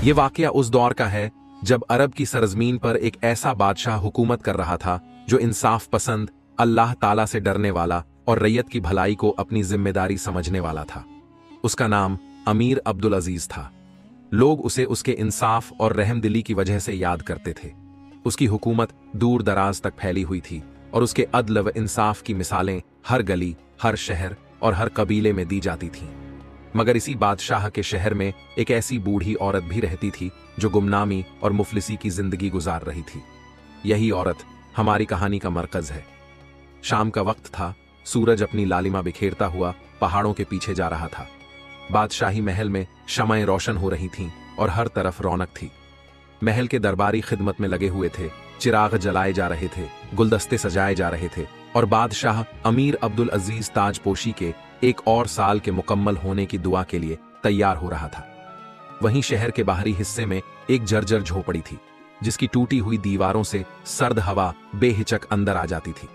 ये वाकया उस दौर का है जब अरब की सरजमीन पर एक ऐसा बादशाह हुकूमत कर रहा था जो इंसाफ पसंद, अल्लाह ताला से डरने वाला और रैयत की भलाई को अपनी जिम्मेदारी समझने वाला था। उसका नाम अमीर अब्दुल अजीज था। लोग उसे उसके इंसाफ और रहमदिली की वजह से याद करते थे। उसकी हुकूमत दूर दराज तक फैली हुई थी और उसके अदल व इंसाफ की मिसालें हर गली, हर शहर और हर कबीले में दी जाती थीं। मगर इसी बादशाह के शहर में एक ऐसी बूढ़ी औरत भी रहती थी जो गुमनामी और मुफलिसी की जिंदगी गुजार रही थी। यही औरत हमारी कहानी का मरकज है। शाम का वक्त था। सूरज अपनी लालिमा बिखेरता हुआ पहाड़ों के पीछे जा रहा था। बादशाही महल में शमाएं रोशन हो रही थीं और हर तरफ रौनक थी। महल के दरबारी खिदमत में लगे हुए थे, चिराग जलाए जा रहे थे, गुलदस्ते सजाए जा रहे थे और बादशाह अमीर अब्दुल अजीज ताजपोशी के एक और साल के मुकम्मल होने की दुआ के लिए तैयार हो रहा था। वहीं शहर के बाहरी हिस्से में एक जर्जर झोपड़ी थी जिसकी टूटी हुई दीवारों से सर्द हवा बेहिचक अंदर आ जाती थी।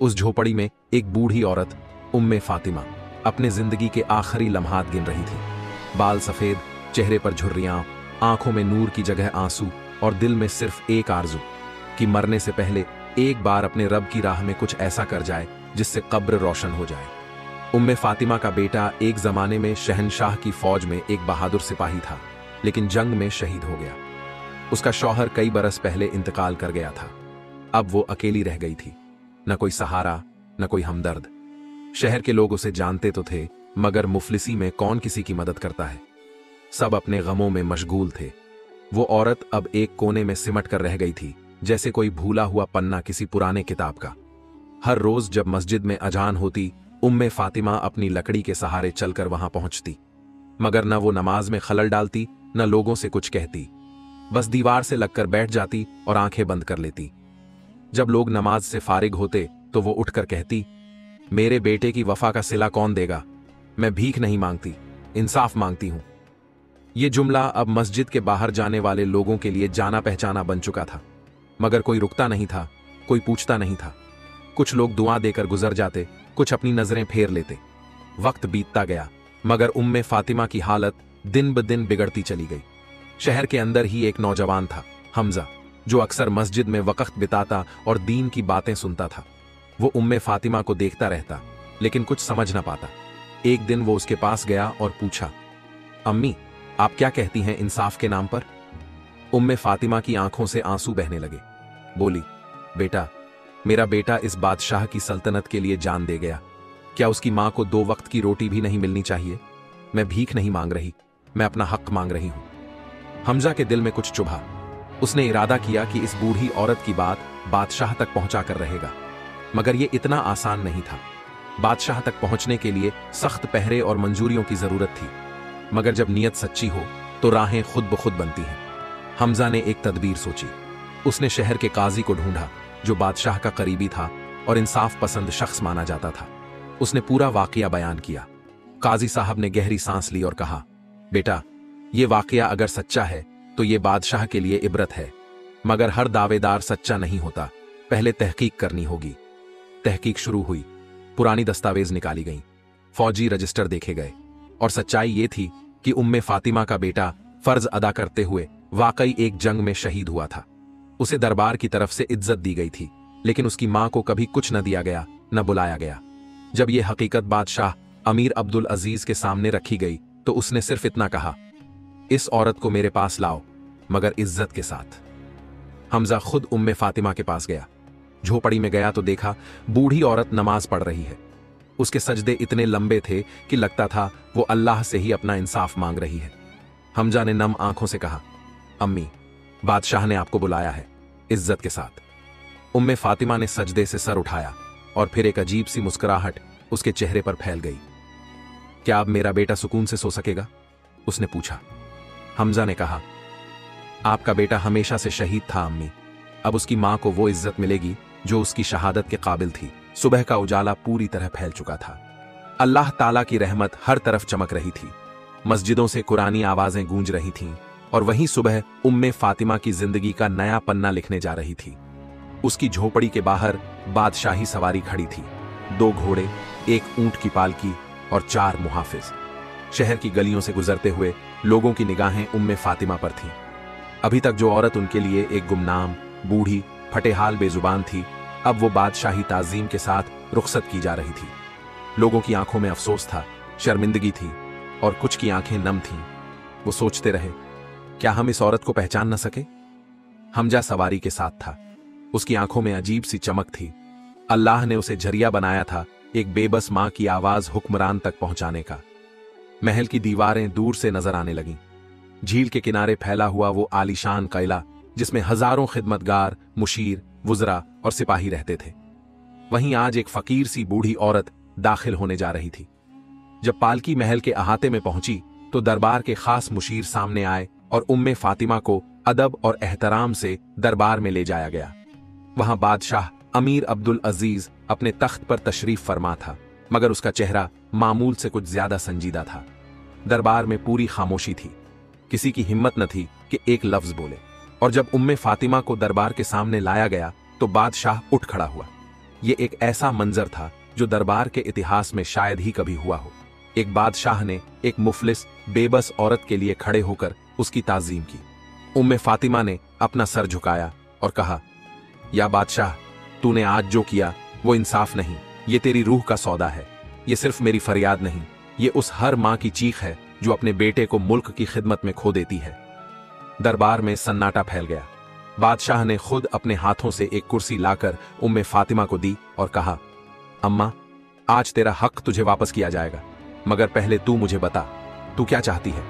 उस झोपड़ी में एक बूढ़ी औरत उम्मे फातिमा अपने जिंदगी के आखिरी लम्हात गिन रही थी। बाल सफेद, चेहरे पर झुर्रियां, आंखों में नूर की जगह आंसू और दिल में सिर्फ एक आरजू कि मरने से पहले एक बार अपने रब की राह में कुछ ऐसा कर जाए जिससे कब्र रोशन हो जाए। उम्मे फातिमा का बेटा एक जमाने में शहनशाह की फौज में एक बहादुर सिपाही था, लेकिन जंग में शहीद हो गया। उसका शौहर कई बरस पहले इंतकाल कर गया था। अब वो अकेली रह गई थी, न कोई सहारा, न कोई हमदर्द। शहर के लोग उसे जानते तो थे, मगर मुफलिसी में कौन किसी की मदद करता है। सब अपने गमों में मशगूल थे। वो औरत अब एक कोने में सिमट कर रह गई थी, जैसे कोई भूला हुआ पन्ना किसी पुराने किताब का। हर रोज जब मस्जिद में अजान होती, उम्मे फातिमा अपनी लकड़ी के सहारे चलकर वहां पहुंचती, मगर न वो नमाज में खलल डालती, न लोगों से कुछ कहती। बस दीवार से लगकर बैठ जाती और आंखें बंद कर लेती। जब लोग नमाज से फारिग होते तो वो उठकर कहती, मेरे बेटे की वफा का सिला कौन देगा? मैं भीख नहीं मांगती, इंसाफ मांगती हूं। ये जुमला अब मस्जिद के बाहर जाने वाले लोगों के लिए जाना पहचाना बन चुका था, मगर कोई रुकता नहीं था, कोई पूछता नहीं था। कुछ लोग दुआ देकर गुजर जाते, कुछ अपनी नजरें फेर लेते। वक्त बीतता गया, मगर उम्मे फातिमा की हालत दिन ब दिन बिगड़ती चली गई। शहर के अंदर ही एक नौजवान था, हमजा, जो अक्सर मस्जिद में वक्त बिताता और दीन की बातें सुनता था। वो उम्मे फातिमा को देखता रहता, लेकिन कुछ समझ ना पाता। एक दिन वो उसके पास गया और पूछा, अम्मी, आप क्या कहती हैं इंसाफ के नाम पर? उम्मे फातिमा की आंखों से आंसू बहने लगे। बोली, बेटा, मेरा बेटा इस बादशाह की सल्तनत के लिए जान दे गया। क्या उसकी मां को 2 वक्त की रोटी भी नहीं मिलनी चाहिए? मैं भीख नहीं मांग रही, मैं अपना हक मांग रही हूं। हमजा के दिल में कुछ चुभा। उसने इरादा किया कि इस बूढ़ी औरत की बात बादशाह तक पहुंचा कर रहेगा, मगर यह इतना आसान नहीं था। बादशाह तक पहुंचने के लिए सख्त पहरे और मंजूरियों की जरूरत थी, मगर जब नीयत सच्ची हो तो राहें खुद ब खुद बनती हैं। हमजा ने एक तदबीर सोची। उसने शहर के काजी को ढूंढा जो बादशाह का करीबी था और इंसाफ पसंद शख्स माना जाता था। उसने पूरा वाकया बयान किया। काजी साहब ने गहरी सांस ली और कहा, बेटा, यह वाकया अगर सच्चा है तो यह बादशाह के लिए इबरत है, मगर हर दावेदार सच्चा नहीं होता, पहले तहकीक करनी होगी। तहकीक शुरू हुई, पुरानी दस्तावेज निकाली गईं, फौजी रजिस्टर देखे गए और सच्चाई ये थी कि उम्मे फातिमा का बेटा फर्ज अदा करते हुए वाकई एक जंग में शहीद हुआ था। उसे दरबार की तरफ से इज्जत दी गई थी, लेकिन उसकी मां को कभी कुछ न दिया गया, न बुलाया गया। जब यह हकीकत बादशाह अमीर अब्दुल अजीज के सामने रखी गई तो उसने सिर्फ इतना कहा, इस औरत को मेरे पास लाओ, मगर इज्जत के साथ। हमजा खुद उम्मे फातिमा के पास गया। झोपड़ी में गया तो देखा बूढ़ी औरत नमाज पढ़ रही है। उसके सजदे इतने लंबे थे कि लगता था वो अल्लाह से ही अपना इंसाफ मांग रही है। हमजा ने नम आंखों से कहा, अम्मी, बादशाह ने आपको बुलाया है, इज्जत के साथ। उम्मे फातिमा ने सजदे से सर उठाया और फिर एक अजीब सी मुस्कुराहट उसके चेहरे पर फैल गई। क्या अब मेरा बेटा सुकून से सो सकेगा? उसने पूछा। हमजा ने कहा, आपका बेटा हमेशा से शहीद था अम्मी, अब उसकी मां को वो इज्जत मिलेगी जो उसकी शहादत के काबिल थी। सुबह का उजाला पूरी तरह फैल चुका था। अल्लाह ताला की रहमत हर तरफ चमक रही थी। मस्जिदों से कुरानी आवाजें गूंज रही थीं और वहीं सुबह उम्मे फातिमा की जिंदगी का नया पन्ना लिखने जा रही थी। उसकी झोपड़ी के बाहर बादशाही सवारी खड़ी थी, 2 घोड़े, एक ऊंट की पालकी और 4 मुहाफिज। शहर की गलियों से गुजरते हुए लोगों की निगाहें उम्मे फातिमा पर थीं। अभी तक जो औरत उनके लिए एक गुमनाम, बूढ़ी, फटेहाल बेजुबान थी, अब वो बादशाही ताजीम के साथ रुखसत की जा रही थी। लोगों की आंखों में अफसोस था, शर्मिंदगी थी और कुछ की आंखें नम थीं। वो सोचते रहे, क्या हम इस औरत को पहचान न सके? हमजा सवारी के साथ था। उसकी आंखों में अजीब सी चमक थी। अल्लाह ने उसे जरिया बनाया था एक बेबस मां की आवाज हुक्मरान तक पहुंचाने का। महल की दीवारें दूर से नजर आने लगीं। झील के किनारे फैला हुआ वो आलीशान किला जिसमें हजारों खिदमतगार, मुशीर, वुजरा और सिपाही रहते थे, वहीं आज एक फकीर सी बूढ़ी औरत दाखिल होने जा रही थी। जब पालकी महल के अहाते में पहुंची तो दरबार के खास मुशीर सामने आए और उम्मे फातिमा को अदब और एहतराम से दरबार में ले जाया गया। वहां बादशाह अमीर अब्दुल अजीज अपने तख्त पर तशरीफ फरमा था, मगर उसका चेहरा मामूल से कुछ ज्यादा संजीदा था। दरबार में पूरी खामोशी थी। किसी की हिम्मत न थी कि एक लफ्ज बोले। और जब उम्मे फातिमा को दरबार के सामने लाया गया तो बादशाह उठ खड़ा हुआ। यह एक ऐसा मंजर था जो दरबार के इतिहास में शायद ही कभी हुआ हो। एक बादशाह ने एक मुफलिस, बेबस औरत के लिए खड़े होकर उसकी ताजीम की। उम्मे फातिमा ने अपना सर झुकाया और कहा, या बादशाह, तूने आज जो किया वो इंसाफ नहीं, ये तेरी रूह का सौदा है। ये सिर्फ मेरी फरियाद नहीं, ये उस हर मां की चीख है जो अपने बेटे को मुल्क की खिदमत में खो देती है। दरबार में सन्नाटा फैल गया। बादशाह ने खुद अपने हाथों से एक कुर्सी लाकर उम्मे फातिमा को दी और कहा, अम्मा, आज तेरा हक तुझे वापस किया जाएगा, मगर पहले तू मुझे बता, तू क्या चाहती है?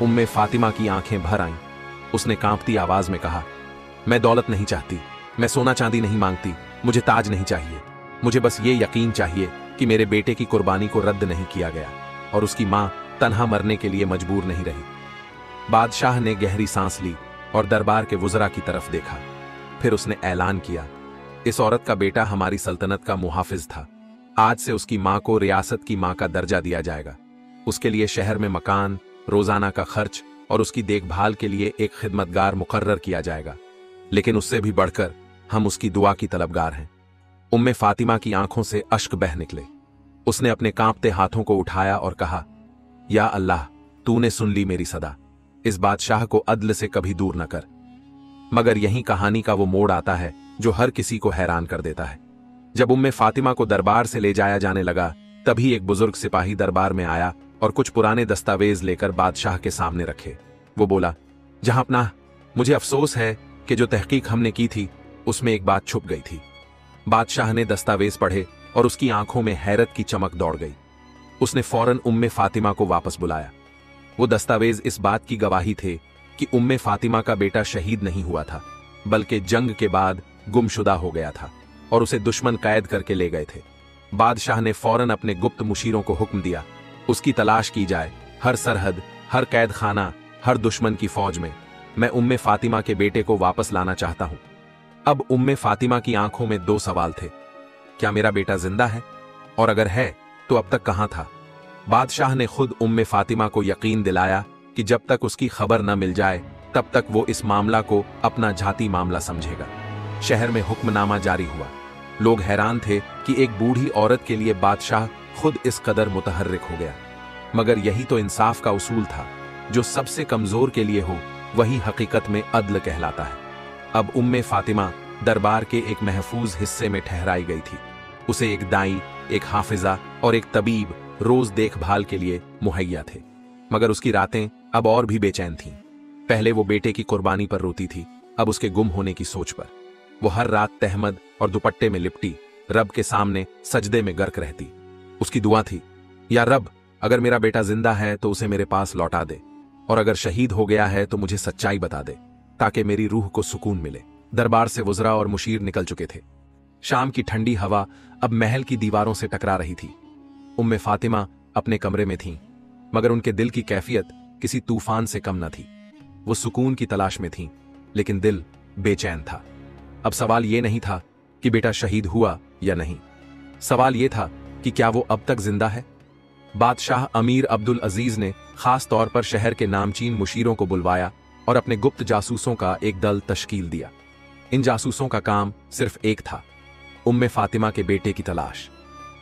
उम्मे फातिमा की आंखें भर आईं। उसने कांपती आवाज में कहा, मैं दौलत नहीं चाहती, मैं सोना चांदी नहीं मांगती, मुझे ताज नहीं चाहिए। मुझे बस ये यकीन चाहिए कि मेरे बेटे की कुर्बानी को रद्द नहीं किया गया और उसकी मां तन्हा मरने के लिए मजबूर नहीं रही। बादशाह ने गहरी सांस ली और दरबार के वुज़रा की तरफ देखा। फिर उसने ऐलान किया, इस औरत का बेटा हमारी सल्तनत का मुहाफिज था। आज से उसकी मां को रियासत की मां का दर्जा दिया जाएगा। उसके लिए शहर में मकान, रोजाना का खर्च और उसकी देखभाल के लिए एक खिदमतगार मुकर्रर किया जाएगा। लेकिन उससे भी बढ़कर हम उसकी दुआ की तलबगार हैं। उम्मे फातिमा की आंखों से अश्क बह निकले। उसने अपने कांपते हाथों को उठाया और कहा, या अल्लाह, तूने सुन ली मेरी सदा। इस बादशाह को अदल से कभी दूर न कर। मगर यही कहानी का वो मोड़ आता है जो हर किसी को हैरान कर देता है। जब उम्मे फातिमा को दरबार से ले जाया जाने लगा, तभी एक बुजुर्ग सिपाही दरबार में आया और कुछ पुराने दस्तावेज लेकर बादशाह के सामने रखे। वो बोला, जहांपनाह, मुझे अफसोस है कि जो तहकीक हमने की थी उसमें एक बात छुप गई थी। बादशाह ने दस्तावेज पढ़े और उसकी आंखों में हैरत की चमक दौड़ गई। उसने फौरन उम्मे फातिमा को वापस बुलाया। वो दस्तावेज इस बात की गवाही थे कि उम्मे फातिमा का बेटा शहीद नहीं हुआ था, बल्कि जंग के बाद गुमशुदा हो गया था और उसे दुश्मन कैद करके ले गए थे। बादशाह ने फौरन अपने गुप्त मुशीरों को हुक्म दिया, उसकी तलाश की जाए, हर सरहद, हर कैद खाना, हर दुश्मन की फौज में। मैं उम्मे फातिमा के बेटे को वापस लाना चाहता हूं। अब उम्मे फातिमा की आंखों में दो सवाल थे, क्या मेरा बेटा जिंदा है, और अगर है तो अब तक कहां था? बादशाह ने खुद उम्मे फातिमा को यकीन दिलाया कि जब तक उसकी खबर न मिल जाए तब तक वो इस मामला को अपना जाती मामला समझेगा। शहर में हुक्मनामा जारी हुआ। लोग हैरान थे कि एक बूढ़ी औरत के लिए बादशाह खुद इस कदर मुतहर्रिक हो गया। मगर यही तो इंसाफ का उसूल था, जो सबसे कमजोर के लिए हो वही हकीकत में अदल कहलाता है। अब उम्मे फातिमा दरबार के एक महफूज हिस्से में ठहराई गई थी। उसे एक दाई, एक हाफिजा और एक तबीब रोज देखभाल के लिए मुहैया थे। मगर उसकी रातें अब और भी बेचैन थीं। पहले वो बेटे की कुर्बानी पर रोती थी, अब उसके गुम होने की सोच पर। वो हर रात तहमद और दुपट्टे में लिपटी रब के सामने सजदे में गर्क रहती। उसकी दुआ थी, या रब, अगर मेरा बेटा जिंदा है तो उसे मेरे पास लौटा दे, और अगर शहीद हो गया है तो मुझे सच्चाई बता दे, ताकि मेरी रूह को सुकून मिले। दरबार से वुज़रा और मुशीर निकल चुके थे। शाम की ठंडी हवा अब महल की दीवारों से टकरा रही थी। उम्मे फातिमा अपने कमरे में थीं, मगर उनके दिल की कैफियत किसी तूफान से कम न थी। वो सुकून की तलाश में थीं, लेकिन दिल बेचैन था। अब सवाल यह नहीं था कि बेटा शहीद हुआ या नहीं, सवाल यह था कि क्या वो अब तक जिंदा है। बादशाह अमीर अब्दुल अजीज ने खास तौर पर शहर के नामचीन मुशीरों को बुलवाया और अपने गुप्त जासूसों का एक दल तश्कील दिया। इन जासूसों का काम सिर्फ एक था, उम्मे फातिमा के बेटे की तलाश।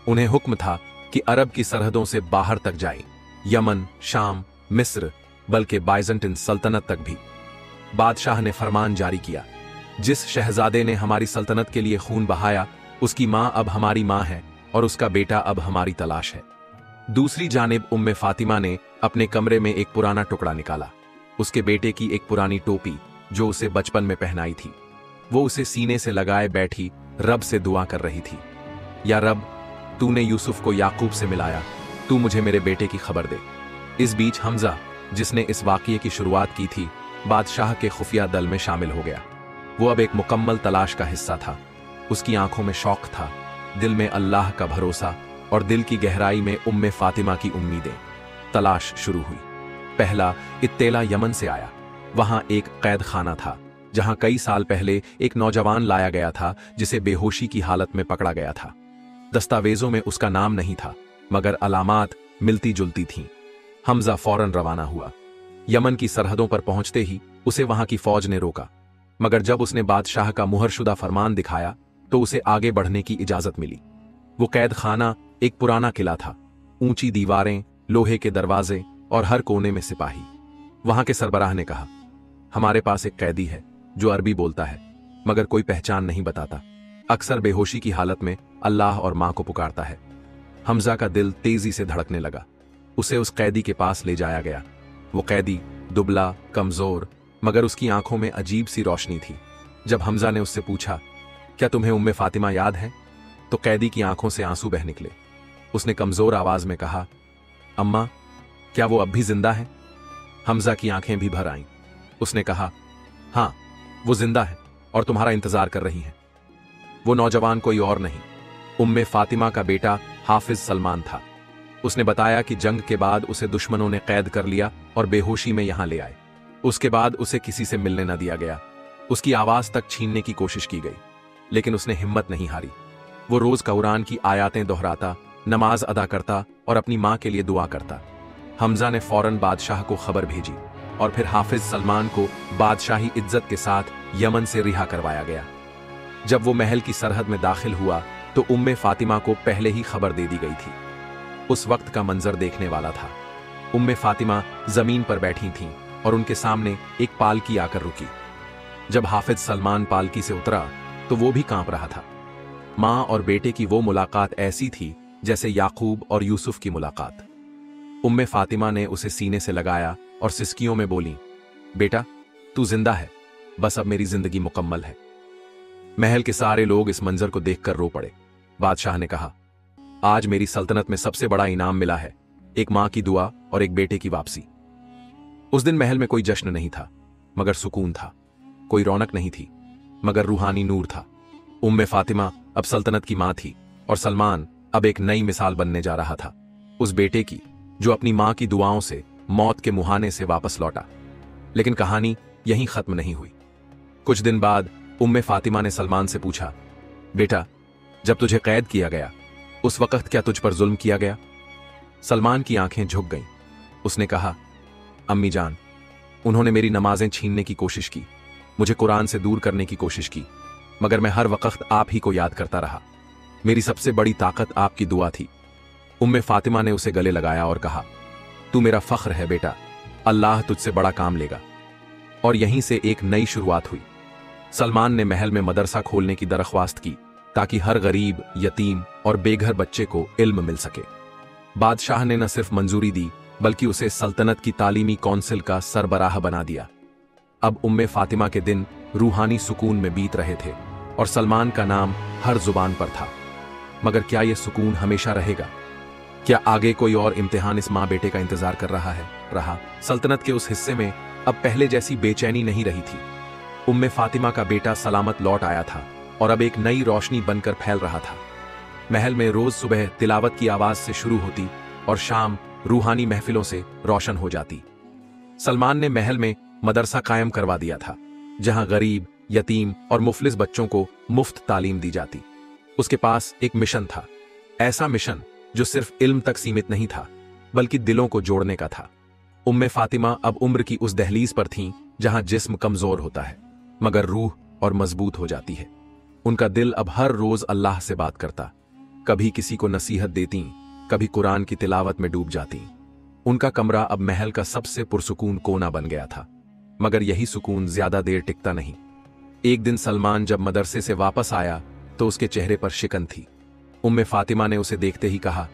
उन्हें हुक्म था कि अरब की सरहदों से बाहर तक जाएं यमन, शाम, मिस्र, बल्कि बाइजेंटाइन सल्तनत तक भी। बादशाह ने फरमान जारी किया, जिस शहजादे ने हमारी सल्तनत के लिए खून बहाया, उसकी मां अब हमारी मां है और उसका बेटा अब हमारी तलाश है। दूसरी जानिब उम्मे फातिमा ने अपने कमरे में एक पुराना टुकड़ा निकाला, उसके बेटे की एक पुरानी टोपी जो उसे बचपन में पहनाई थी। वो उसे सीने से लगाए बैठी रब से दुआ कर रही थी, या रब, तूने यूसुफ को याकूब से मिलाया, तू मुझे मेरे बेटे की खबर दे। इस बीच हमजा, जिसने इस वाकये की शुरुआत की थी, बादशाह के खुफिया दल में शामिल हो गया। वो अब एक मुकम्मल तलाश का हिस्सा था। उसकी आंखों में शौक था, दिल में अल्लाह का भरोसा और दिल की गहराई में उम्मे फातिमा की उम्मीदें। तलाश शुरू हुई। पहला इत्तेला यमन से आया। वहां एक कैद खाना था जहां कई साल पहले एक नौजवान लाया गया था जिसे बेहोशी की हालत में पकड़ा गया था। दस्तावेजों में उसका नाम नहीं था, मगर अलामात मिलती जुलती थीं। हमजा फौरन रवाना हुआ। यमन की सरहदों पर पहुंचते ही उसे वहां की फौज ने रोका, मगर जब उसने बादशाह का मुहरशुदा फरमान दिखाया तो उसे आगे बढ़ने की इजाजत मिली। वो कैद खाना एक पुराना किला था, ऊंची दीवारें, लोहे के दरवाजे और हर कोने में सिपाही। वहां के सरबराह ने कहा, हमारे पास एक कैदी है जो अरबी बोलता है, मगर कोई पहचान नहीं बताता। अक्सर बेहोशी की हालत में अल्लाह और मां को पुकारता है। हमजा का दिल तेजी से धड़कने लगा। उसे उस कैदी के पास ले जाया गया। वो कैदी दुबला, कमजोर, मगर उसकी आंखों में अजीब सी रोशनी थी। जब हमजा ने उससे पूछा, क्या तुम्हें उम्मे फातिमा याद है, तो कैदी की आंखों से आंसू बह निकले। उसने कमजोर आवाज में कहा, अम्मा, क्या वो अब भी जिंदा है? हमजा की आंखें भी भर आईं। उसने कहा, हां, वो जिंदा है और तुम्हारा इंतजार कर रही हैं। वो नौजवान कोई और नहीं, उम्मे फातिमा का बेटा हाफिज सलमान था। उसने बताया कि जंग के बाद उसे दुश्मनों ने कैद कर लिया और बेहोशी में यहां ले आए। उसके बाद उसे किसी से मिलने न दिया गया। उसकी आवाज तक छीनने की कोशिश की गई, लेकिन उसने हिम्मत नहीं हारी। वो रोज कुरान की आयातें दोहराता, नमाज अदा करता और अपनी मां के लिए दुआ करता। हमजा ने फौरन बादशाह को खबर भेजी और फिर हाफिज सलमान को बादशाही इज्जत के साथ यमन से रिहा करवाया गया। जब वो महल की सरहद में दाखिल हुआ तो उम्मे फातिमा को पहले ही खबर दे दी गई थी। उस वक्त का मंजर देखने वाला था। उम्मे फातिमा जमीन पर बैठी थीं और उनके सामने एक पालकी आकर रुकी। जब हाफिज सलमान पालकी से उतरा तो वो भी कांप रहा था। मां और बेटे की वो मुलाकात ऐसी थी जैसे याकूब और यूसुफ की मुलाकात। उम्मे फातिमा ने उसे सीने से लगाया और सिसकियों में बोली, बेटा, तू जिंदा है, बस अब मेरी जिंदगी मुकम्मल है। महल के सारे लोग इस मंजर को देखकर रो पड़े। बादशाह ने कहा, आज मेरी सल्तनत में सबसे बड़ा इनाम मिला है, एक मां की दुआ और एक बेटे की वापसी। उस दिन महल में कोई जश्न नहीं था, मगर सुकून था। कोई रौनक नहीं थी, मगर रूहानी नूर था। उम्मे फातिमा अब सल्तनत की मां थी और सलमान अब एक नई मिसाल बनने जा रहा था, उस बेटे की जो अपनी मां की दुआओं से मौत के मुहाने से वापस लौटा। लेकिन कहानी यहीं खत्म नहीं हुई। कुछ दिन बाद उम्मे फातिमा ने सलमान से पूछा, बेटा, जब तुझे कैद किया गया उस वक्त क्या तुझ पर जुल्म किया गया? सलमान की आंखें झुक गईं। उसने कहा, अम्मी जान, उन्होंने मेरी नमाजें छीनने की कोशिश की, मुझे कुरान से दूर करने की कोशिश की, मगर मैं हर वक्त आप ही को याद करता रहा। मेरी सबसे बड़ी ताकत आपकी दुआ थी। उम्मे फातिमा ने उसे गले लगाया और कहा, तू मेरा फख्र है बेटा, अल्लाह तुझसे बड़ा काम लेगा। और यहीं से एक नई शुरुआत हुई। सलमान ने महल में मदरसा खोलने की दरख्वास्त की ताकि हर गरीब, यतीम और बेघर बच्चे को इल्म मिल सके। बादशाह ने न सिर्फ मंजूरी दी, बल्कि उसे सल्तनत की तालीमी कौंसिल का सरबराह बना दिया। अब उम्मे फातिमा के दिन रूहानी सुकून में बीत रहे थे और सलमान का नाम हर जुबान पर था। मगर क्या यह सुकून हमेशा रहेगा? क्या आगे कोई और इम्तिहान इस मां बेटे का इंतजार कर रहा है? सल्तनत के उस हिस्से में अब पहले जैसी बेचैनी नहीं रही थी। उम्मे फातिमा का बेटा सलामत लौट आया था और अब एक नई रोशनी बनकर फैल रहा था। महल में रोज सुबह तिलावत की आवाज से शुरू होती और शाम रूहानी महफिलों से रोशन हो जाती। सलमान ने महल में मदरसा कायम करवा दिया था, जहां गरीब, यतीम और मुफलिस बच्चों को मुफ्त तालीम दी जाती। उसके पास एक मिशन था, ऐसा मिशन जो सिर्फ इल्म तक सीमित नहीं था, बल्कि दिलों को जोड़ने का था। उम्मे फातिमा अब उम्र की उस दहलीज पर थीं जहां जिस्म कमजोर होता है, मगर रूह और मजबूत हो जाती है। उनका दिल अब हर रोज अल्लाह से बात करता, कभी किसी को नसीहत देती, कभी कुरान की तिलावत में डूब जाती। उनका कमरा अब महल का सबसे पुरसुकून कोना बन गया था। मगर यही सुकून ज्यादा देर टिकता नहीं। एक दिन सलमान जब मदरसे से वापस आया तो उसके चेहरे पर शिकन थी। उम्मे फातिमा ने उसे देखते ही कहा,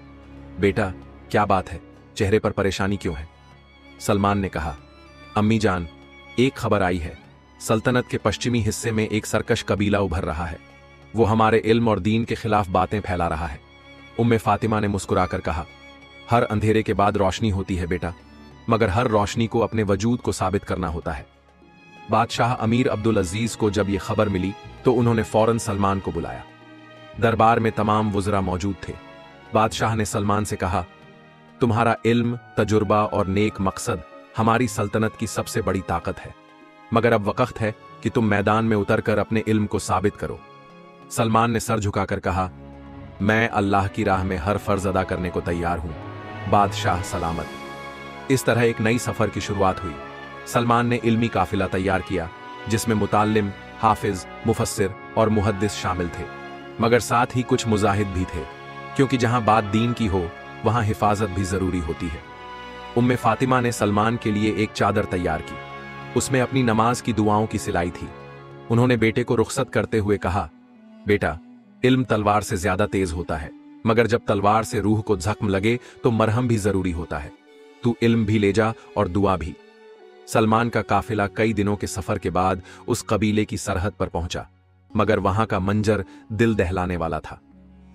बेटा क्या बात है, चेहरे पर परेशानी क्यों है? सलमान ने कहा, अम्मी जान, एक खबर आई है। सल्तनत के पश्चिमी हिस्से में एक सरकश कबीला उभर रहा है। वो हमारे इल्म और दीन के खिलाफ बातें फैला रहा है। उम्मे फातिमा ने मुस्कुराकर कहा, हर अंधेरे के बाद रोशनी होती है बेटा, मगर हर रोशनी को अपने वजूद को साबित करना होता है। बादशाह अमीर अब्दुल अजीज को जब यह खबर मिली तो उन्होंने फौरन सलमान को बुलाया। दरबार में तमाम वुज़रा मौजूद थे। बादशाह ने सलमान से कहा, तुम्हारा इल्म, तजुर्बा और नेक मकसद हमारी सल्तनत की सबसे बड़ी ताकत है, मगर अब वक्त है कि तुम मैदान में उतरकर अपने इल्म को साबित करो। सलमान ने सर झुकाकर कहा, मैं अल्लाह की राह में हर फर्ज अदा करने को तैयार हूं, बादशाह सलामत। इस तरह एक नई सफर की शुरुआत हुई। सलमान ने इल्मी काफिला तैयार किया जिसमें मुतालिम, हाफिज, मुफस्सिर और मुहद्दिस शामिल थे, मगर साथ ही कुछ मुजाहिद भी थे, क्योंकि जहां बात दीन की हो वहां हिफाजत भी जरूरी होती है। उम्मे फातिमा ने सलमान के लिए एक चादर तैयार की। उसमें अपनी नमाज की दुआओं की सिलाई थी। उन्होंने बेटे को रुखसत करते हुए कहा, बेटा इल्म तलवार से ज्यादा तेज होता है, मगर जब तलवार से रूह को जख्म लगे तो मरहम भी जरूरी होता है। तू इल्म भी ले जा और दुआ भी। सलमान का काफिला कई दिनों के सफर के बाद उस कबीले की सरहद पर पहुंचा, मगर वहां का मंजर दिल दहलाने वाला था।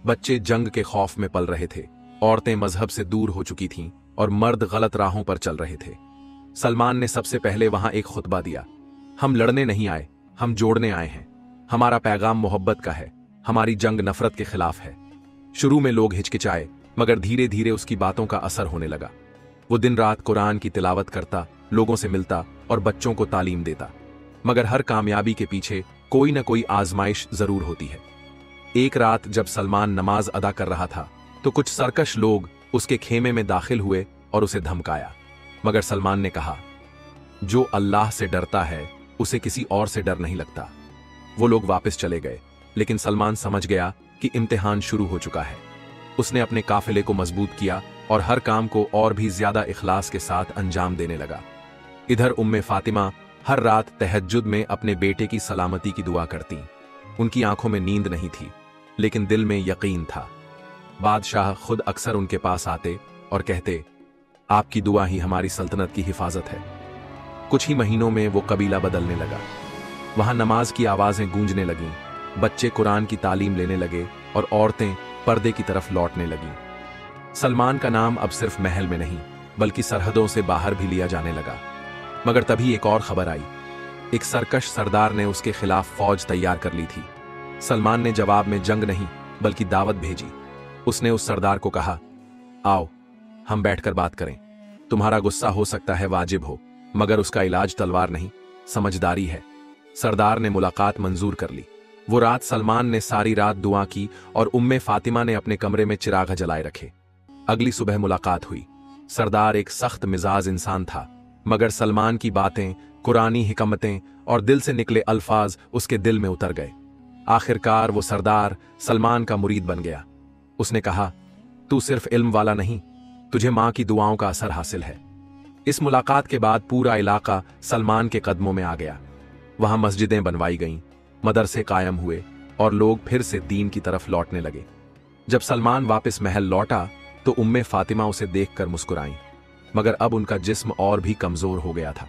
बच्चे जंग के खौफ में पल रहे थे, औरतें मजहब से दूर हो चुकी थीं और मर्द गलत राहों पर चल रहे थे। सलमान ने सबसे पहले वहां एक खुतबा दिया, हम लड़ने नहीं आए, हम जोड़ने आए हैं। हमारा पैगाम मोहब्बत का है, हमारी जंग नफरत के खिलाफ है। शुरू में लोग हिचकिचाए, मगर धीरे धीरे उसकी बातों का असर होने लगा। वो दिन रात कुरान की तिलावत करता, लोगों से मिलता और बच्चों को तालीम देता। मगर हर कामयाबी के पीछे कोई न कोई आजमाइश जरूर होती है। एक रात जब सलमान नमाज अदा कर रहा था तो कुछ सरकश लोग उसके खेमे में दाखिल हुए और उसे धमकाया, मगर सलमान ने कहा, जो अल्लाह से डरता है उसे किसी और से डर नहीं लगता। वो लोग वापस चले गए, लेकिन सलमान समझ गया कि इम्तिहान शुरू हो चुका है। उसने अपने काफिले को मजबूत किया और हर काम को और भी ज्यादा इखलास के साथ अंजाम देने लगा। इधर उम्मे फातिमा हर रात तहज्जुद में अपने बेटे की सलामती की दुआ करती। उनकी आंखों में नींद नहीं थी, लेकिन दिल में यकीन था। बादशाह खुद अक्सर उनके पास आते और कहते, आपकी दुआ ही हमारी सल्तनत की हिफाजत है। कुछ ही महीनों में वो कबीला बदलने लगा। वहां नमाज की आवाजें गूंजने लगीं, बच्चे कुरान की तालीम लेने लगे और औरतें पर्दे की तरफ लौटने लगीं। सलमान का नाम अब सिर्फ महल में नहीं बल्कि सरहदों से बाहर भी लिया जाने लगा। मगर तभी एक और खबर आई। एक सरकश सरदार ने उसके खिलाफ फौज तैयार कर ली थी। सलमान ने जवाब में जंग नहीं बल्कि दावत भेजी। उसने उस सरदार को कहा, आओ हम बैठकर बात करें। तुम्हारा गुस्सा हो सकता है वाजिब हो, मगर उसका इलाज तलवार नहीं समझदारी है। सरदार ने मुलाकात मंजूर कर ली। वो रात सलमान ने सारी रात दुआ की और उम्मे फातिमा ने अपने कमरे में चिराग जलाए रखे। अगली सुबह मुलाकात हुई। सरदार एक सख्त मिजाज इंसान था, मगर सलमान की बातें, कुरानी हिकमतें और दिल से निकले अल्फाज उसके दिल में उतर गए। आखिरकार वो सरदार सलमान का मुरीद बन गया। उसने कहा, तू सिर्फ इल्म वाला नहीं, तुझे मां की दुआओं का असर हासिल है। इस मुलाकात के बाद पूरा इलाका सलमान के कदमों में आ गया। वहां मस्जिदें बनवाई गईं, मदरसे कायम हुए और लोग फिर से दीन की तरफ लौटने लगे। जब सलमान वापस महल लौटा तो उम्मे फातिमा उसे देखकर मुस्कुराईं, मगर अब उनका जिस्म और भी कमजोर हो गया था।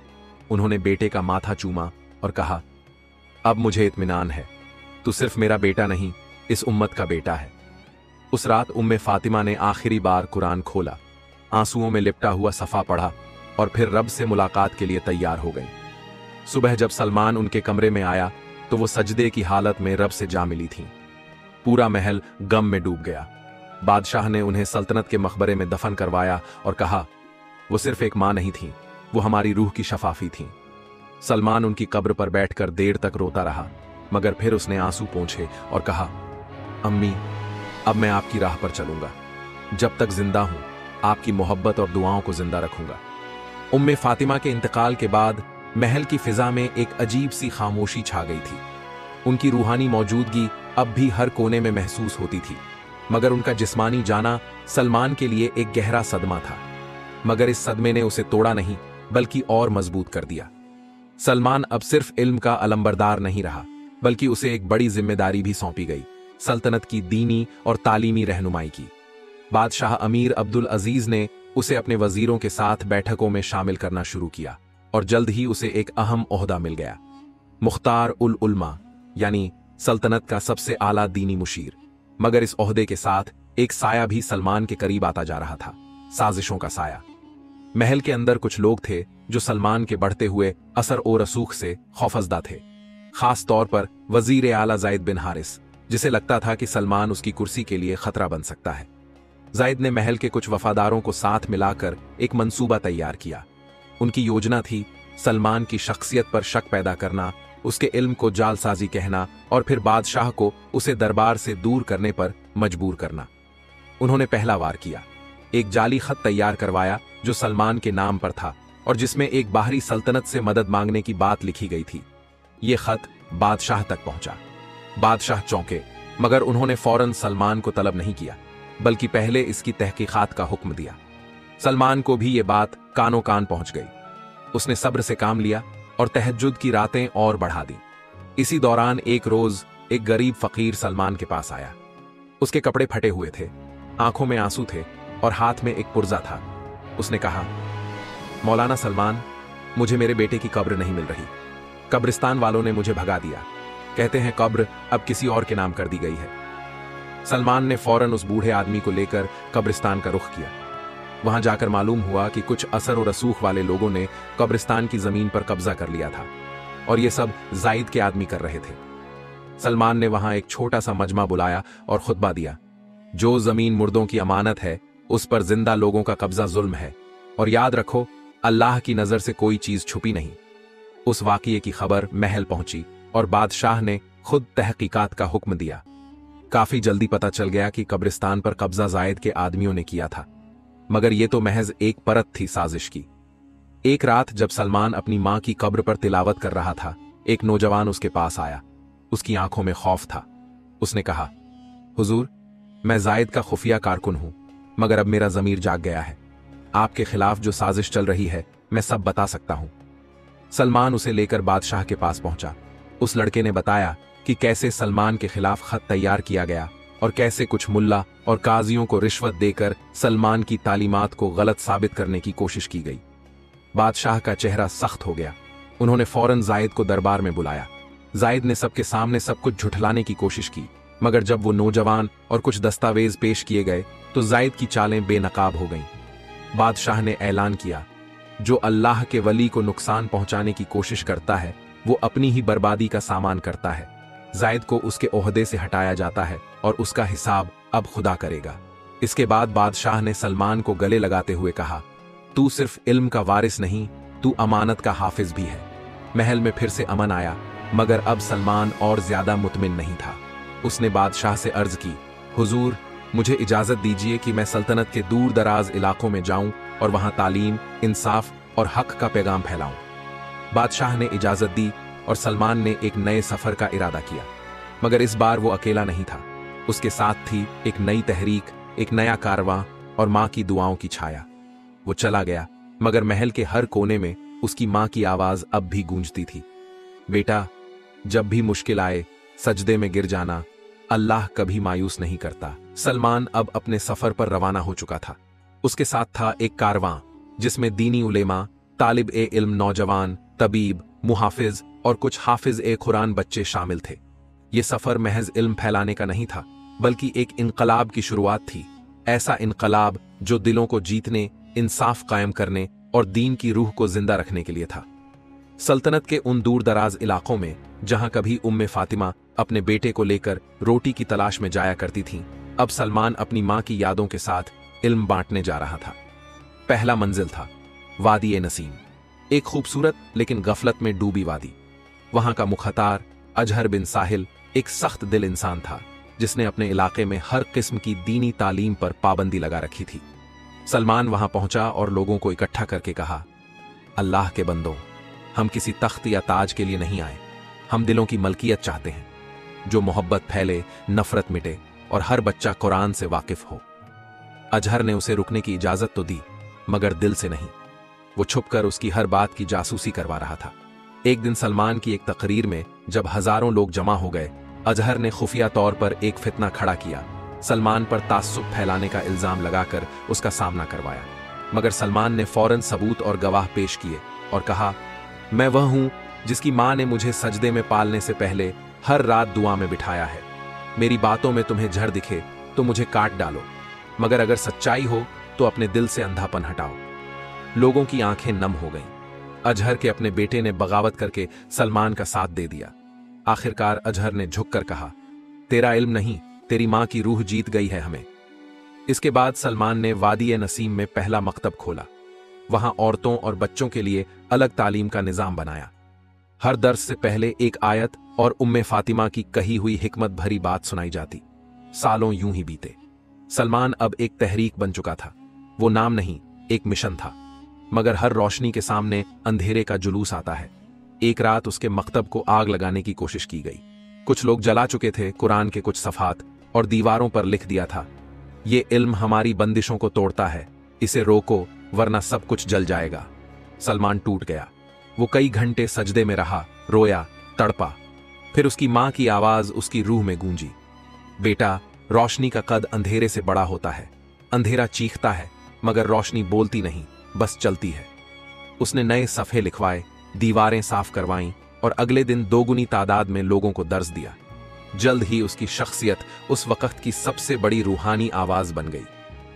उन्होंने बेटे का माथा चूमा और कहा, अब मुझे इत्मीनान है, तू सिर्फ मेरा बेटा नहीं, इस उम्मत का बेटा है। उस रात उम्मे फातिमा ने आखिरी बार कुरान खोला, आंसुओं में लिपटा हुआ सफा पढ़ा और फिर रब से मुलाकात के लिए तैयार हो गई। सुबह जब सलमान उनके कमरे में आया तो वो सजदे की हालत में रब से जा मिली थीं। पूरा महल गम में डूब गया। बादशाह ने उन्हें सल्तनत के मकबरे में दफन करवाया और कहा, वो सिर्फ एक मां नहीं थी, वो हमारी रूह की शफाफी थी। सलमान उनकी कब्र पर बैठकर देर तक रोता रहा, मगर फिर उसने आंसू पोंछे और कहा, अम्मी, अब मैं आपकी राह पर चलूंगा। जब तक जिंदा हूं, आपकी मोहब्बत और दुआओं को जिंदा रखूंगा। उम्मे फातिमा के इंतकाल के बाद महल की फिजा में एक अजीब सी खामोशी छा गई थी। उनकी रूहानी मौजूदगी अब भी हर कोने में महसूस होती थी, मगर उनका जिस्मानी जाना सलमान के लिए एक गहरा सदमा था। मगर इस सदमे ने उसे तोड़ा नहीं बल्कि और मजबूत कर दिया। सलमान अब सिर्फ इल्म का अलंबरदार नहीं रहा, बल्कि उसे एक बड़ी जिम्मेदारी भी सौंपी गई, सल्तनत की दीनी और तालीमी रहनुमाई की। बादशाह अमीर अब्दुल अजीज ने उसे अपने वजीरों के साथ बैठकों में शामिल करना शुरू किया और जल्द ही उसे एक अहम ओहदा मिल गया, मुख्तार उल उलमा, यानी सल्तनत का सबसे आला दीनी मुशीर। मगर इस ओहदे के साथ एक साया भी सलमान के करीब आता जा रहा था, साजिशों का साया। महल के अंदर कुछ लोग थे जो सलमान के बढ़ते हुए असर और रसूख से खौफजदा थे, खास तौर पर वजीर आला जायद बिन हारिस, जिसे लगता था कि सलमान उसकी कुर्सी के लिए खतरा बन सकता है। जायद ने महल के कुछ वफादारों को साथ मिलाकर एक मंसूबा तैयार किया। उनकी योजना थी सलमान की शख्सियत पर शक पैदा करना, उसके इल्म को जालसाजी कहना और फिर बादशाह को उसे दरबार से दूर करने पर मजबूर करना। उन्होंने पहला वार किया, एक जाली खत तैयार करवाया जो सलमान के नाम पर था और जिसमें एक बाहरी सल्तनत से मदद मांगने की बात लिखी गई थी। यह खत बादशाह तक पहुंचा। बादशाह चौंके, मगर उन्होंने फौरन सलमान को तलब नहीं किया, बल्कि पहले इसकी तहकीकात का हुक्म दिया। सलमान को भी यह बात कानों कान पहुंच गई। उसने सब्र से काम लिया और तहज्जुद की रातें और बढ़ा दी। इसी दौरान एक रोज एक गरीब फकीर सलमान के पास आया। उसके कपड़े फटे हुए थे, आंखों में आंसू थे और हाथ में एक पुर्जा था। उसने कहा, मौलाना सलमान, मुझे मेरे बेटे की कब्र नहीं मिल रही। कब्रिस्तान वालों ने मुझे भगा दिया, कहते हैं कब्र अब किसी और के नाम कर दी गई है। सलमान ने फौरन उस बूढ़े आदमी को लेकर कब्रिस्तान का रुख किया। वहां जाकर मालूम हुआ कि कुछ असर और रसूख वाले लोगों ने कब्रिस्तान की जमीन पर कब्जा कर लिया था और ये सब जायद के आदमी कर रहे थे। सलमान ने वहां एक छोटा सा मजमा बुलाया और खुतबा दिया, जो जमीन मुर्दों की अमानत है उस पर जिंदा लोगों का कब्जा जुल्म है, और याद रखो अल्लाह की नजर से कोई चीज छुपी नहीं। उस वाकये की खबर महल पहुंची और बादशाह ने खुद तहकीकात का हुक्म दिया। काफी जल्दी पता चल गया कि कब्रिस्तान पर कब्जा जायद के आदमियों ने किया था, मगर यह तो महज एक परत थी साजिश की। एक रात जब सलमान अपनी मां की कब्र पर तिलावत कर रहा था, एक नौजवान उसके पास आया। उसकी आंखों में खौफ था। उसने कहा, हुजूर, मैं जायद का खुफिया कारकुन हूं, मगर अब मेरा जमीर जाग गया है। आपके खिलाफ जो साजिश चल रही है मैं सब बता सकता हूं। सलमान उसे लेकर बादशाह के पास पहुंचा। उस लड़के ने बताया कि कैसे सलमान के खिलाफ खत तैयार किया गया और कैसे कुछ मुल्ला और काजियों को रिश्वत देकर सलमान की तालीमात को गलत साबित करने की कोशिश की गई। बादशाह का चेहरा सख्त हो गया। उन्होंने फौरन जायद को दरबार में बुलाया। जायद ने सबके सामने सब कुछ झुठलाने की कोशिश की, मगर जब वो नौजवान और कुछ दस्तावेज पेश किए गए तो जायद की चालें बेनकाब हो गईं। बादशाह ने ऐलान किया, जो अल्लाह के वली को नुकसान पहुंचाने की कोशिश करता है वो अपनी ही बर्बादी का सामान करता है। जायद को उसके ओहदे से हटाया जाता है और उसका हिसाब अब खुदा करेगा। इसके बाद बादशाह ने सलमान को गले लगाते हुए कहा, तू सिर्फ इल्म का वारिस नहीं, तू अमानत का हाफिज भी है। महल में फिर से अमन आया, मगर अब सलमान और ज्यादा मुतमिन नहीं था। उसने बादशाह से अर्ज की, हुजूर, मुझे इजाजत दीजिए कि मैं सल्तनत के दूर दराज इलाकों में जाऊं और वहां तालीम, इंसाफ और हक का पैगाम फैलाऊं। बादशाह ने इजाजत दी और सलमान ने एक नए सफर का इरादा किया, मगर इस बार वो अकेला नहीं था। उसके साथ थी एक नई तहरीक, एक नया कारवां और मां की दुआओं की छाया। वो चला गया, मगर महल के हर कोने में उसकी मां की आवाज अब भी गूंजती थी, बेटा, जब भी मुश्किल आए सजदे में गिर जाना, अल्लाह कभी मायूस नहीं करता। सलमान अब अपने सफर पर रवाना हो चुका था। उसके साथ था एक कारवां जिसमें दीनी उलेमा, तालिब ए इल्म नौजवान, तबीब, मुहाफिज और कुछ हाफिज ए कुरान बच्चे शामिल थे। ये सफर महज इल्म फैलाने का नहीं था, बल्कि एक इनकलाब की शुरुआत थी। ऐसा इनकलाब जो दिलों को जीतने, इंसाफ कायम करने और दीन की रूह को जिंदा रखने के लिए था। सल्तनत के उन दूर दराज इलाकों में जहां कभी उम्मे फातिमा अपने बेटे को लेकर रोटी की तलाश में जाया करती थीं, अब सलमान अपनी मां की यादों के साथ इल्म बांटने जा रहा था। पहला मंजिल था वादी ए नसीम, एक खूबसूरत लेकिन गफलत में डूबी वादी। वहां का मुख्तार अजहर बिन साहिल एक सख्त दिल इंसान था, जिसने अपने इलाके में हर किस्म की दीनी तालीम पर पाबंदी लगा रखी थी। सलमान वहां पहुंचा और लोगों को इकट्ठा करके कहा, अल्लाह के बंदों, हम किसी तख्त या ताज के लिए नहीं आए, हम दिलों की मलकियत चाहते हैं, जो मोहब्बत फैले, नफरत मिटे और हर बच्चा कुरान से वाकिफ हो। अजहर ने उसे रुकने की इजाजत तो दी, मगर दिल से नहीं। वो छुपकर उसकी हर बात की जासूसी करवा रहा था। एक दिन सलमान की एक तकरीर में जब हजारों लोग जमा हो गए, अजहर ने खुफिया तौर पर एक फितना खड़ा किया। सलमान पर तास्सुब फैलाने का इल्जाम लगाकर उसका सामना करवाया, मगर सलमान ने फौरन सबूत और गवाह पेश किए और कहा, मैं वह हूं जिसकी मां ने मुझे सजदे में पालने से पहले हर रात दुआ में बिठाया है। मेरी बातों में तुम्हें जहर दिखे तो मुझे काट डालो, मगर अगर सच्चाई हो तो अपने दिल से अंधापन हटाओ। लोगों की आंखें नम हो गईं। अजहर के अपने बेटे ने बगावत करके सलमान का साथ दे दिया। आखिरकार अजहर ने झुककर कहा, तेरा इल्म नहीं, तेरी मां की रूह जीत गई है हमें। इसके बाद सलमान ने वादी नसीम में पहला मकतब खोला। वहां औरतों और बच्चों के लिए अलग तालीम का निजाम बनाया। हर दर्स से पहले एक आयत और उम्मे फातिमा की कही हुई हिकमत भरी बात सुनाई जाती। सालों यूं ही बीते। सलमान अब एक तहरीक बन चुका था। वो नाम नहीं, एक मिशन था। मगर हर रोशनी के सामने अंधेरे का जुलूस आता है। एक रात उसके मकतब को आग लगाने की कोशिश की गई। कुछ लोग जला चुके थे कुरान के कुछ सफात और दीवारों पर लिख दिया था, ये इल्म हमारी बंदिशों को तोड़ता है, इसे रोको वरना सब कुछ जल जाएगा। सलमान टूट गया। वो कई घंटे सजदे में रहा, रोया, तड़पा। फिर उसकी मां की आवाज उसकी रूह में गूंजी, बेटा, रोशनी का कद अंधेरे से बड़ा होता है। अंधेरा चीखता है मगर रोशनी बोलती नहीं, बस चलती है। उसने नए सफ़े लिखवाए, दीवारें साफ करवाईं और अगले दिन दोगुनी तादाद में लोगों को दर्स दिया। जल्द ही उसकी शख्सियत उस वक्त की सबसे बड़ी रूहानी आवाज बन गई।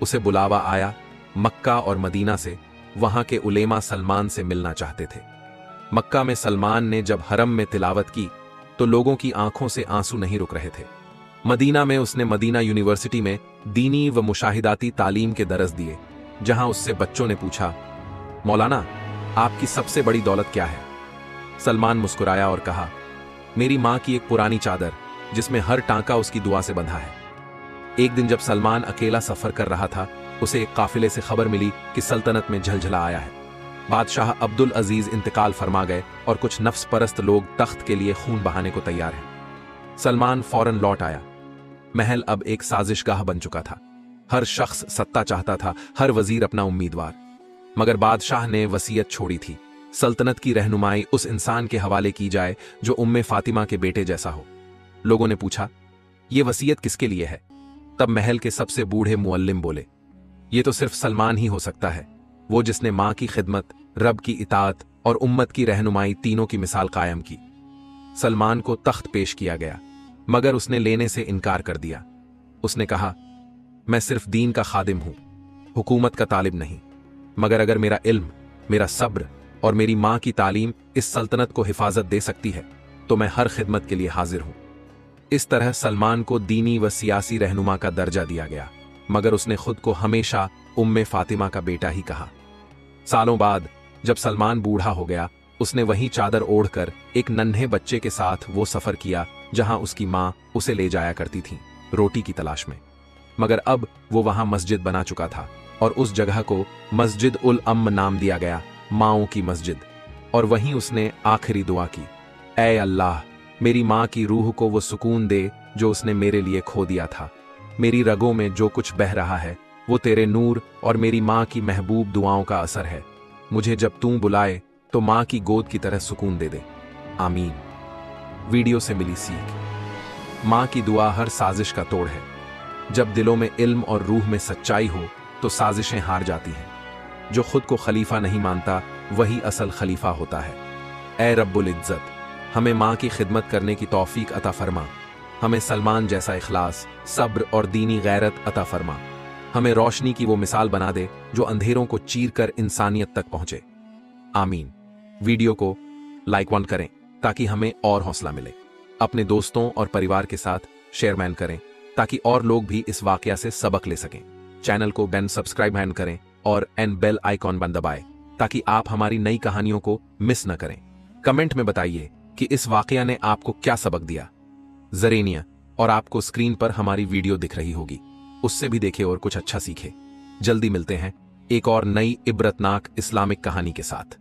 उसे बुलावा आया मक्का और मदीना से। वहां के उलेमा सलमान से मिलना चाहते थे। मक्का में सलमान ने जब हरम में तिलावत की तो लोगों की आंखों से आंसू नहीं रुक रहे थे। मदीना में उसने मदीना यूनिवर्सिटी में दीनी व मुशाहिदाती तालीम के दरस दिए, जहां उससे बच्चों ने पूछा, मौलाना, आपकी सबसे बड़ी दौलत क्या है? सलमान मुस्कुराया और कहा, मेरी मां की एक पुरानी चादर जिसमें हर टांका उसकी दुआ से बंधा है। एक दिन जब सलमान अकेला सफर कर रहा था, उसे एक काफिले से खबर मिली कि सल्तनत में झलझला आया है। बादशाह अब्दुल अजीज इंतकाल फरमा गए और कुछ नफ्स परस्त लोग तख्त के लिए खून बहाने को तैयार हैं। सलमान फौरन लौट आया। महल अब एक साजिशगाह बन चुका था। हर शख्स सत्ता चाहता था, हर वजीर अपना उम्मीदवार। मगर बादशाह ने वसीयत छोड़ी थी, सल्तनत की रहनुमाई उस इंसान के हवाले की जाए जो उम्मे फातिमा के बेटे जैसा हो। लोगों ने पूछा, यह वसीयत किसके लिए है? तब महल के सबसे बूढ़े मुअल्लिम बोले, यह तो सिर्फ सलमान ही हो सकता है, वो जिसने मां की खिदमत, रब की इताअत और उम्मत की रहनुमाई तीनों की मिसाल कायम की। सलमान को तख्त पेश किया गया, मगर उसने लेने से इनकार कर दिया। उसने कहा, मैं सिर्फ दीन का खादिम हूं, हुकूमत का तालिब नहीं। मगर अगर मेरा इल्म, मेरा सब्र और मेरी मां की तालीम इस सल्तनत को हिफाजत दे सकती है तो मैं हर खिदमत के लिए हाजिर हूं। इस तरह सलमान को दीनी व सियासी रहनुमा का दर्जा दिया गया, मगर उसने खुद को हमेशा उम्मे फातिमा का बेटा ही कहा। सालों बाद जब सलमान बूढ़ा हो गया, उसने वही चादर ओढ़कर एक नन्हे बच्चे के साथ वो सफर किया जहां उसकी मां उसे ले जाया करती थी, रोटी की तलाश में। मगर अब वो वहां मस्जिद बना चुका था और उस जगह को मस्जिद उल अम्म नाम दिया गया, माओं की मस्जिद। और वहीं उसने आखिरी दुआ की, ऐ अल्लाह, मेरी मां की रूह को वो सुकून दे जो उसने मेरे लिए खो दिया था। मेरी रगों में जो कुछ बह रहा है वो तेरे नूर और मेरी मां की महबूब दुआओं का असर है। मुझे जब तू बुलाए तो मां की गोद की तरह सुकून दे दे। आमीन। वीडियो से मिली सीख। मां की दुआ हर साजिश का तोड़ है। जब दिलों में इल्म और रूह में सच्चाई हो तो साजिशें हार जाती हैं। जो खुद को खलीफा नहीं मानता वही असल खलीफा होता है। ऐ रब्बुल इज्जत, हमें मां की खिदमत करने की तौफीक अता फरमा। हमें सलमान जैसा इखलास, सब्र और दीनी गैरत अता फरमा। हमें रोशनी की वो मिसाल बना दे जो अंधेरों को चीर कर इंसानियत तक पहुंचे। आमीन। वीडियो को लाइक करें ताकि हमें और हौसला मिले। अपने दोस्तों और परिवार के साथ शेयर करें ताकि और लोग भी इस वाकया से सबक ले सकें। चैनल को सब्सक्राइब करें और बेल आइकॉन बन दबाएं ताकि आप हमारी नई कहानियों को मिस न करें। कमेंट में बताइए कि इस वाकया ने आपको क्या सबक दिया। जरेनिया, और आपको स्क्रीन पर हमारी वीडियो दिख रही होगी, उससे भी देखें और कुछ अच्छा सीखें। जल्दी मिलते हैं एक और नई इबरतनाक इस्लामिक कहानी के साथ।